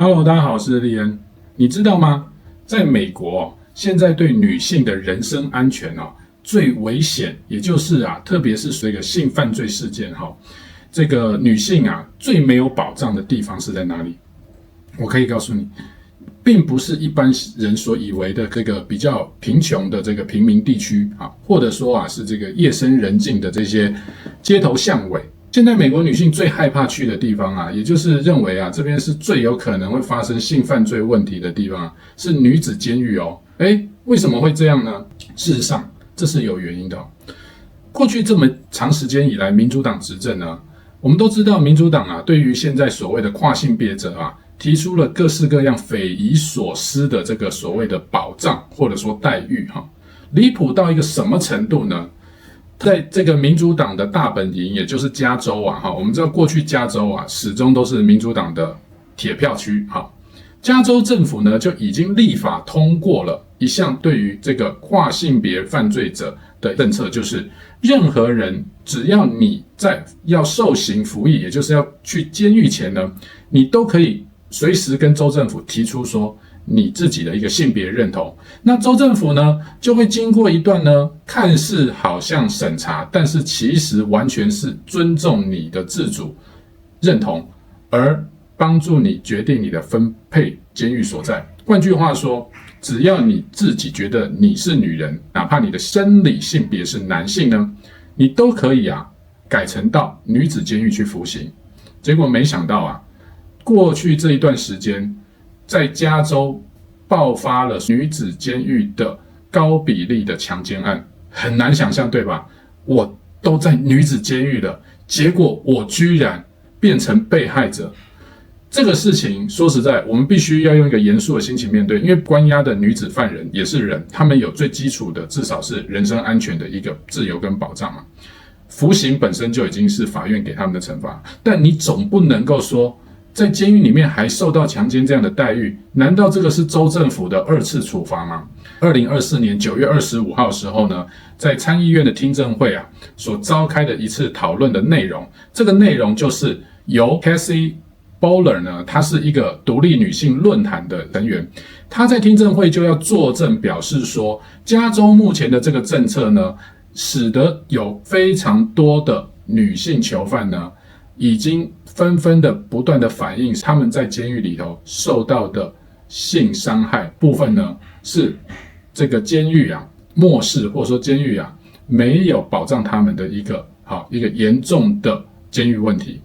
Hello， 大家好，我是利恩。你知道吗？在美国，现在对女性的人身安全最危险，也就是特别是这个性犯罪事件这个女性最没有保障的地方是在哪里？我可以告诉你，并不是一般人所以为的这个比较贫穷的这个平民地区或者说是这个夜深人静的这些街头巷尾。现在美国女性最害怕去的地方也就是认为这边是最有可能会发生性犯罪问题的地方是女子监狱为什么会这样呢？事实上，这是有原因的过去这么长时间以来，民主党执政呢，我们都知道民主党对于现在所谓的跨性别者提出了各式各样匪夷所思的这个所谓的保障或者说待遇离谱到一个什么程度呢？在这个民主党的大本营，也就是加州我们知道过去加州始终都是民主党的铁票区加州政府呢就已经立法通过了一项对于这个跨性别犯罪者的政策，就是任何人只要你在要受刑服役，也就是要去监狱前呢，你都可以随时跟州政府提出说你自己的一个性别认同。那州政府呢就会经过一段呢看似好像审查，但是其实完全是尊重你的自主认同，而帮助你决定你的分配监狱所在。换句话说，只要你自己觉得你是女人，哪怕你的生理性别是男性呢，你都可以改成到女子监狱去服刑。结果没想到过去这一段时间，在加州爆发了女子监狱的高比例的强奸案，很难想象对吧？我都在女子监狱了，结果我居然变成被害者。这个事情说实在，我们必须要用一个严肃的心情面对，因为关押的女子犯人也是人，他们有最基础的至少是人身安全的一个自由跟保障服刑本身就已经是法院给他们的惩罚，但你总不能够说在监狱里面还受到强奸这样的待遇，难道这个是州政府的二次处罚吗？2024年9月25号的时候呢，在参议院的听证会所召开的一次讨论的内容，这个内容就是由 Cassie Bowler 呢，她是一个独立女性论坛的成员，她在听证会就要作证表示说，加州目前的这个政策呢，使得有非常多的女性囚犯呢，已经纷纷的不断的反映他们在监狱里头受到的性伤害部分呢，是这个监狱漠视，或者说监狱没有保障他们的一个严重的监狱问题。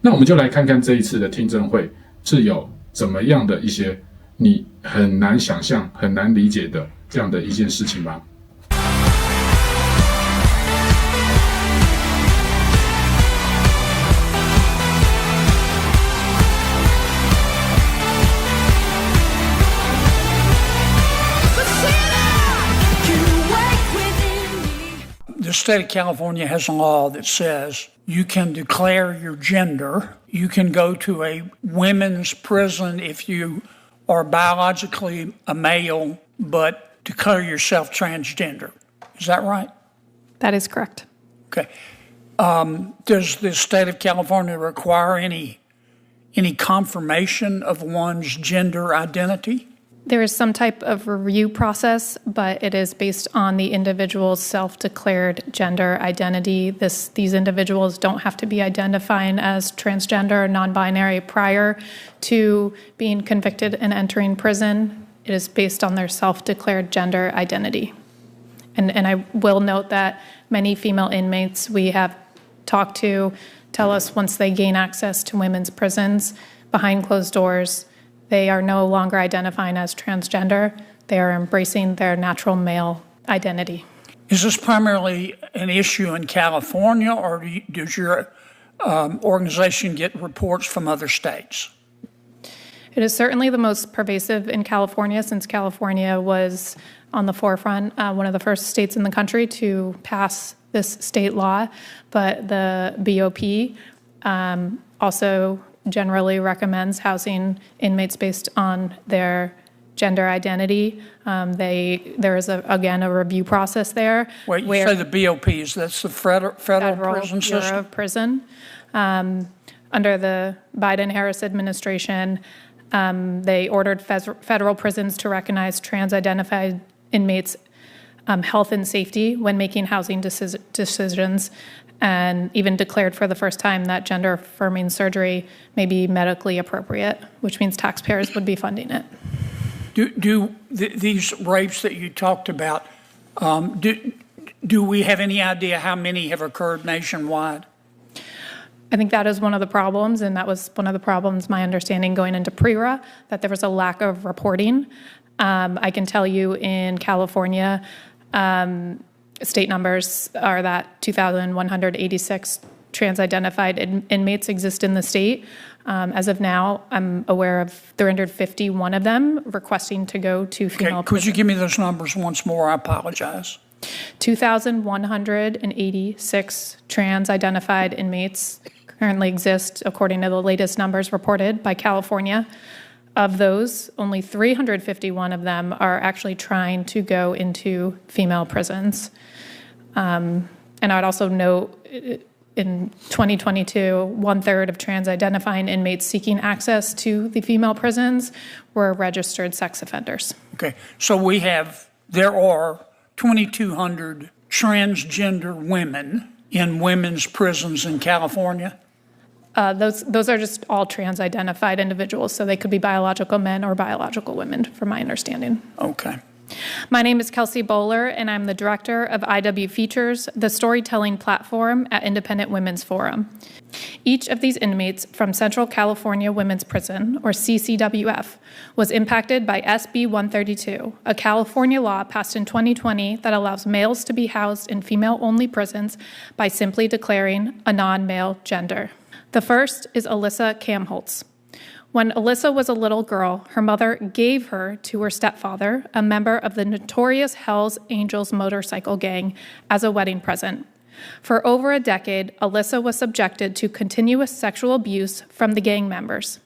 那我们就来看看这一次的听证会是有怎么样的一些你很难想象、很难理解的这样的一件事情吧。The state of California has a law that says you can declare your gender. You can go to a women's prison if you are biologically a male, but declare yourself transgender. Is that right? That is correct. Okay. Does the state of California require any confirmation of one's gender identity? There is some type of review process, but it is based on the individual's self-declared gender identity. These individuals don't have to be identifying as transgender or non-binary prior to being convicted and entering prison. It is based on their self-declared gender identity. And I will note that many female inmates we have talked to tell us once they gain access to women's prisons behind closed doors, they are no longer identifying as transgender. They are embracing their natural male identity. Is this primarily an issue in California, or does your organization get reports from other states? It is certainly the most pervasive in California, since California was on the forefront, one of the first states in the country to pass this state law. But the BOP also generally recommends housing inmates based on their gender identity. There is, again, a review process there. Wait, you say the BOPs, that's the federal prison system? Bureau of Prison. Under the Biden-Harris administration, They ordered federal prisons to recognize trans-identified inmates' health and safety when making housing decisions, and even declared for the first time that gender-affirming surgery may be medically appropriate, which means taxpayers would be funding it. These rapes that you talked about, do we have any idea how many have occurred nationwide? I think that is one of the problems, and that was one of the problems, my understanding, going into PRERA, that there was a lack of reporting. I can tell you in California, state numbers are that 2,186 trans-identified inmates exist in the state. As of now, I'm aware of 351 of them requesting to go to female prison. Could you give me those numbers once more? I apologize. 2,186 trans-identified inmates currently exist, according to the latest numbers reported by California. Of those, only 351 of them are actually trying to go into female prisons. And I'd also note in 2022, 1/3 of trans-identifying inmates seeking access to the female prisons were registered sex offenders. Okay, so there are 2,200 transgender women in women's prisons in California? Those are just all trans-identified individuals, so they could be biological men or biological women, from my understanding. Okay. My name is Kelsey Bowler, and I'm the director of IW Features, the storytelling platform at Independent Women's Forum. Each of these inmates from Central California Women's Prison, or CCWF, was impacted by SB 132, a California law passed in 2020 that allows males to be housed in female-only prisons by simply declaring a non-male gender. The first is Alyssa Kamholtz. When Alyssa was a little girl, her mother gave her to her stepfather, a member of the notorious Hells Angels motorcycle gang, as a wedding present. For over a decade, Alyssa was subjected to continuous sexual abuse from the gang members.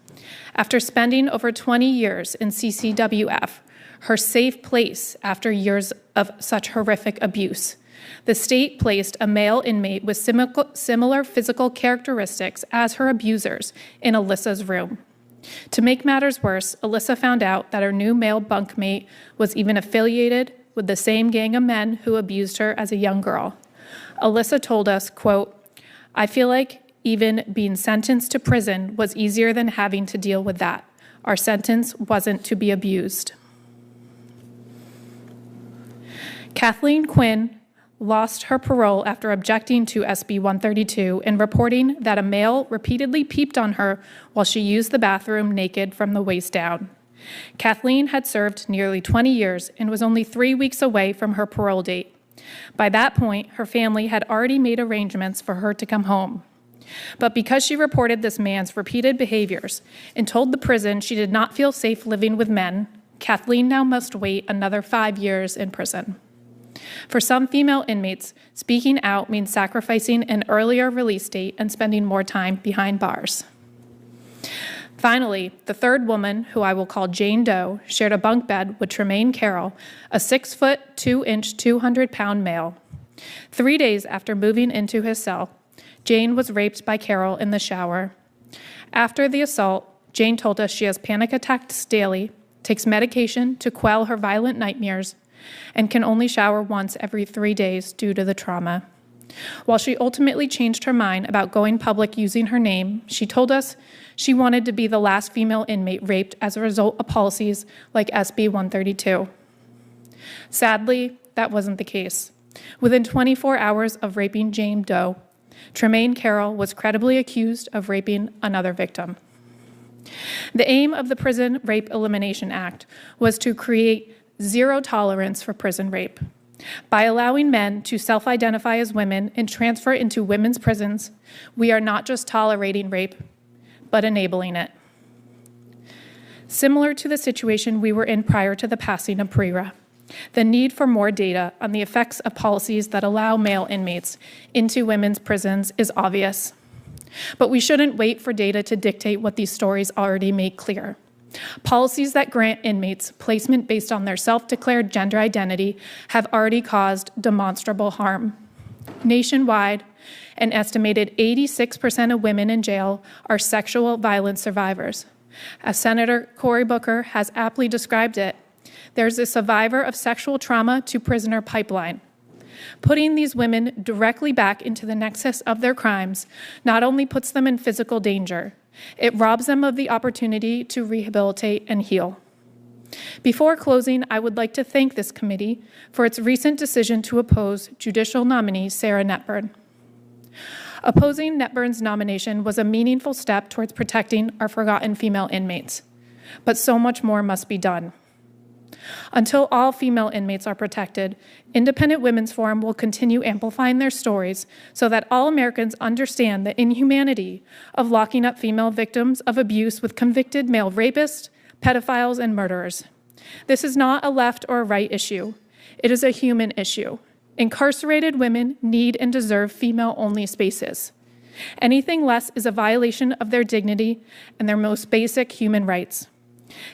After spending over 20 years in CCWF, her safe place after years of such horrific abuse, the state placed a male inmate with similar physical characteristics as her abusers in Alyssa's room. To make matters worse, Alyssa found out that her new male bunkmate was even affiliated with the same gang of men who abused her as a young girl. Alyssa told us, quote, "I feel like even being sentenced to prison was easier than having to deal with that. Our sentence wasn't to be abused." Kathleen Quinn lost her parole after objecting to SB 132 and reporting that a male repeatedly peeped on her while she used the bathroom naked from the waist down. Kathleen had served nearly 20 years and was only 3 weeks away from her parole date. By that point, her family had already made arrangements for her to come home. But because she reported this man's repeated behaviors and told the prison she did not feel safe living with men, Kathleen now must wait another 5 years in prison. For some female inmates, speaking out means sacrificing an earlier release date and spending more time behind bars. Finally, the third woman, who I will call Jane Doe, shared a bunk bed with Tremaine Carroll, a 6-foot, 2-inch, 200-pound male. 3 days after moving into his cell, Jane was raped by Carroll in the shower. After the assault, Jane told us she has panic attacks daily, takes medication to quell her violent nightmares, and can only shower once every 3 days due to the trauma. While she ultimately changed her mind about going public using her name, she told us she wanted to be the last female inmate raped as a result of policies like SB 132. Sadly, that wasn't the case. Within 24 hours of raping Jane Doe, Tremaine Carroll was credibly accused of raping another victim. The aim of the Prison Rape Elimination Act was to create zero tolerance for prison rape. By allowing men to self-identify as women and transfer into women's prisons, we are not just tolerating rape, but enabling it. Similar to the situation we were in prior to the passing of PRERA, the need for more data on the effects of policies that allow male inmates into women's prisons is obvious. But we shouldn't wait for data to dictate what these stories already make clear. Policies that grant inmates placement based on their self-declared gender identity have already caused demonstrable harm. Nationwide, an estimated 86% of women in jail are sexual violence survivors, As Senator Cory Booker has aptly described it, there's a survivor of sexual trauma to prisoner pipeline. Putting these women directly back into the nexus of their crimes not only puts them in physical danger, it robs them of the opportunity to rehabilitate and heal. Before closing, I would like to thank this committee for its recent decision to oppose judicial nominee Sarah Netburn. Opposing Netburn's nomination was a meaningful step towards protecting our forgotten female inmates, but so much more must be done. Until all female inmates are protected, Independent Women's Forum will continue amplifying their stories so that all Americans understand the inhumanity of locking up female victims of abuse with convicted male rapists, pedophiles, and murderers. This is not a left or a right issue. It is a human issue. Incarcerated women need and deserve female-only spaces. Anything less is a violation of their dignity and their most basic human rights.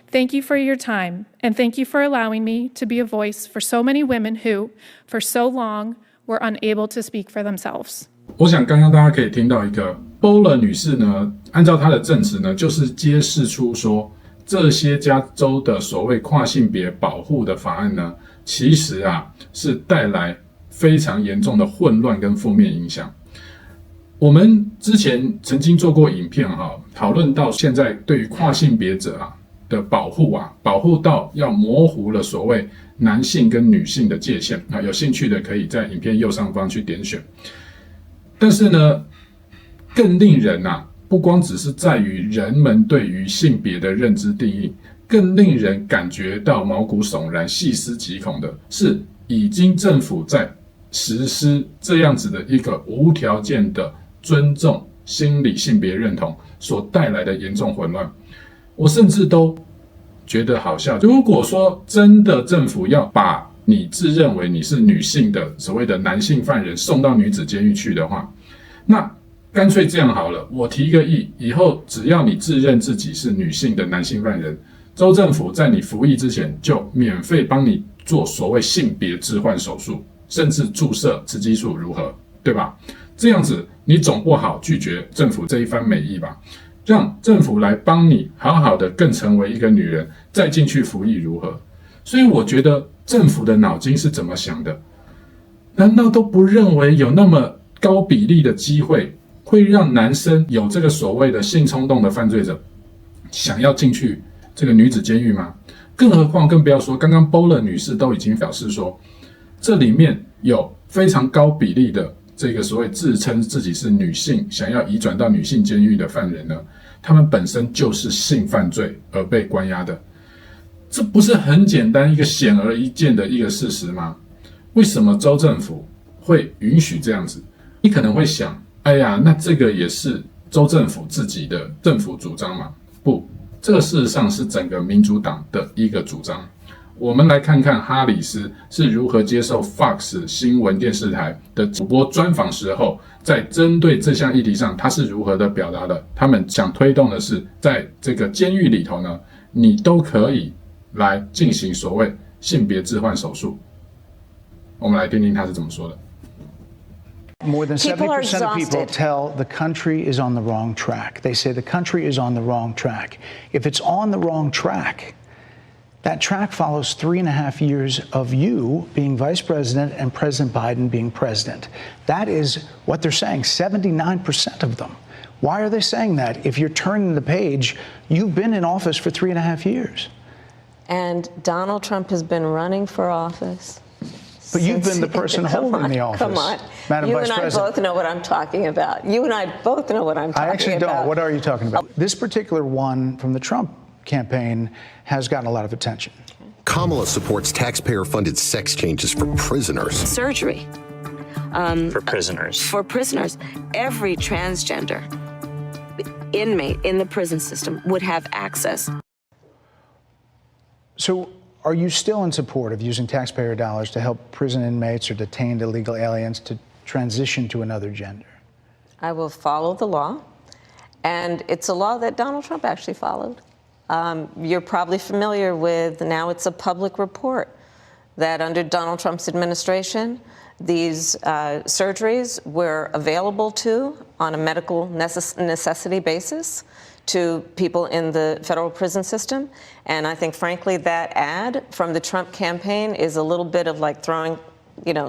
Thank you for your time, and thank you for allowing me to be a voice for so many women who, for so long, were unable to speak for themselves. 我想刚刚大家可以听到一个 Bowler 女士呢，按照她的证词呢，就是揭示出说，这些加州的所谓跨性别保护的法案呢，其实是带来非常严重的混乱跟负面影响。我们之前曾经做过影片讨论到现在对于跨性别者的保护保护到要模糊了所谓男性跟女性的界限有兴趣的可以在影片右上方去点选。但是呢，更令人不光只是在于人们对于性别的认知定义，更令人感觉到毛骨悚然、细思极恐的是，已经政府在实施这样子的一个无条件的尊重心理性别认同所带来的严重混乱。我甚至都觉得好笑，如果说真的政府要把你自认为你是女性的所谓的男性犯人送到女子监狱去的话，那干脆这样好了，我提一个议，以后只要你自认自己是女性的男性犯人，州政府在你服役之前就免费帮你做所谓性别置换手术，甚至注射雌激素，如何？对吧？这样子你总不好拒绝政府这一番美意吧？让政府来帮你好好的更成为一个女人，再进去服役如何？所以我觉得政府的脑筋是怎么想的？难道都不认为有那么高比例的机会会让男生有这个所谓的性冲动的犯罪者想要进去这个女子监狱吗？更何况更不要说刚刚 Bowler 女士都已经表示说，这里面有非常高比例的这个所谓自称自己是女性想要移转到女性监狱的犯人呢，他们本身就是性犯罪而被关押的。这不是很简单一个显而易见的一个事实吗？为什么州政府会允许这样子？你可能会想，哎呀，那这个也是州政府自己的政府主张嘛？不，这个事实上是整个民主党的一个主张。我们来看看哈里斯是如何接受 Fox 新闻电视台的主播专访时候，在针对这项议题上，他是如何的表达的。他们想推动的是，在这个监狱里头呢，你都可以来进行所谓性别置换手术。我们来听听他是怎么说的。More than 70% of people tell the country is on the wrong track. They say the country is on the wrong track. If it's on the wrong track, that track follows 3.5 years of you being vice president and President Biden being president. That is what they're saying, 79% of them. Why are they saying that? If you're turning the page, you've been in office for 3.5 years. And Donald Trump has been running for office. But you've been the person holding the office. Come on. Madam Vice President. You and I both know what I'm talking about. You and I both know what I'm talking about. I actually don't. What are you talking about? This particular one from the Trump campaign has gotten a lot of attention. Kamala supports taxpayer-funded sex changes for prisoners. Surgery. For prisoners. For prisoners. Every transgender inmate in the prison system would have access. So are you still in support of using taxpayer dollars to help prison inmates or detained illegal aliens to transition to another gender? I will follow the law. And it's a law that Donald Trump actually followed. You're probably familiar with, now it's a public report, that under Donald Trump's administration, these surgeries were available on a medical necessity basis to people in the federal prison system. And I think, frankly, that ad from the Trump campaign is a little bit of like throwing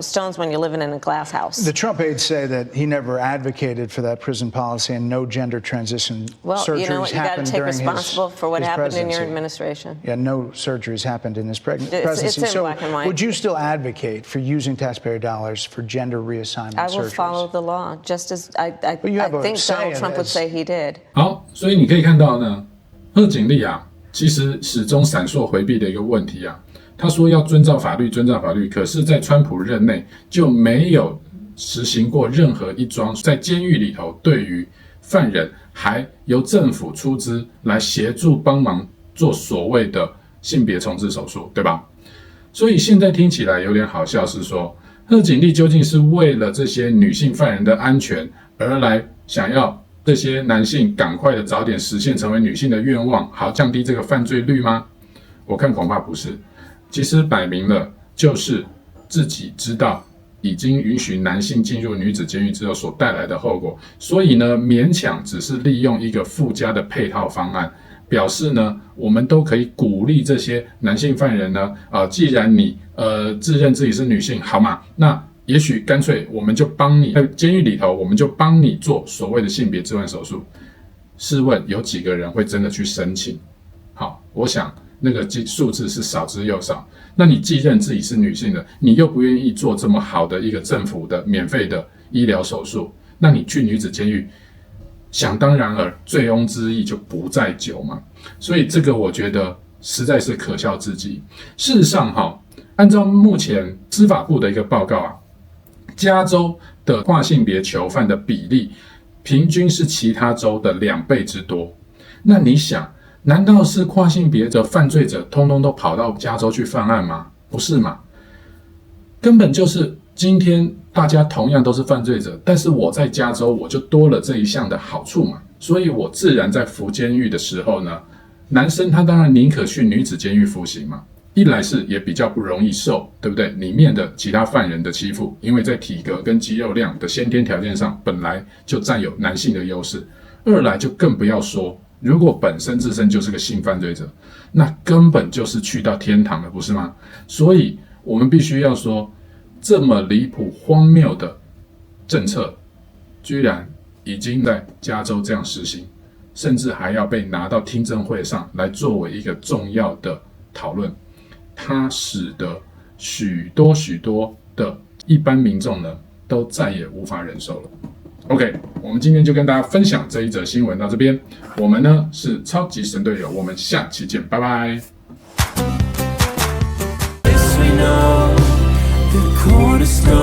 stones when you're living in a glass house. The Trump aides say that he never advocated for that prison policy and no gender transition surgeries you know what? You got to take during responsible for what his happened presidency. in your administration. Yeah, no surgeries happened in his presidency. It's in so black and white. Would you still advocate for using taxpayer dollars for gender reassignment surgeries? I will follow the law, just as I have think say Donald Trump would say he did. 好，所以你可以看到呢，贺锦丽啊，其实始终闪烁回避的一个问题啊。他说要遵照法律，遵照法律，可是在川普任内就没有实行过任何一桩在监狱里头对于犯人还由政府出资来协助帮忙做所谓的性别重置手术，对吧？所以现在听起来有点好笑，是说贺锦丽究竟是为了这些女性犯人的安全而来想要这些男性赶快的早点实现成为女性的愿望，好降低这个犯罪率吗？我看恐怕不是。其实摆明了就是自己知道已经允许男性进入女子监狱之后所带来的后果，所以呢勉强只是利用一个附加的配套方案，表示呢我们都可以鼓励这些男性犯人呢，既然你自认自己是女性，好嘛，那也许干脆我们就帮你在监狱里头，我们就帮你做所谓的性别置换手术。试问有几个人会真的去申请？好，我想那个数字是少之又少。那你既认自己是女性的，你又不愿意做这么好的一个政府的免费的医疗手术，那你去女子监狱，想当然尔，醉翁之意就不在酒嘛。所以这个我觉得实在是可笑至极。事实上按照目前司法部的一个报告啊，加州的跨性别囚犯的比例平均是其他州的2倍之多。那你想，难道是跨性别的犯罪者通通都跑到加州去犯案吗？不是嘛？根本就是今天大家同样都是犯罪者，但是我在加州我就多了这一项的好处嘛，所以我自然在服监狱的时候呢，男生他当然宁可去女子监狱服刑嘛。一来是也比较不容易受，对不对？里面的其他犯人的欺负，因为在体格跟肌肉量的先天条件上本来就占有男性的优势。二来就更不要说，如果本身自身就是个性犯罪者，那根本就是去到天堂了，不是吗？所以我们必须要说，这么离谱荒谬的政策，居然已经在加州这样实行，甚至还要被拿到听证会上来作为一个重要的讨论。它使得许多的一般民众呢，都再也无法忍受了。OK， 我们今天就跟大家分享这一则新闻到这边。我们呢是超级神队友，我们下期见，拜拜。Yes, we know the cornerstone.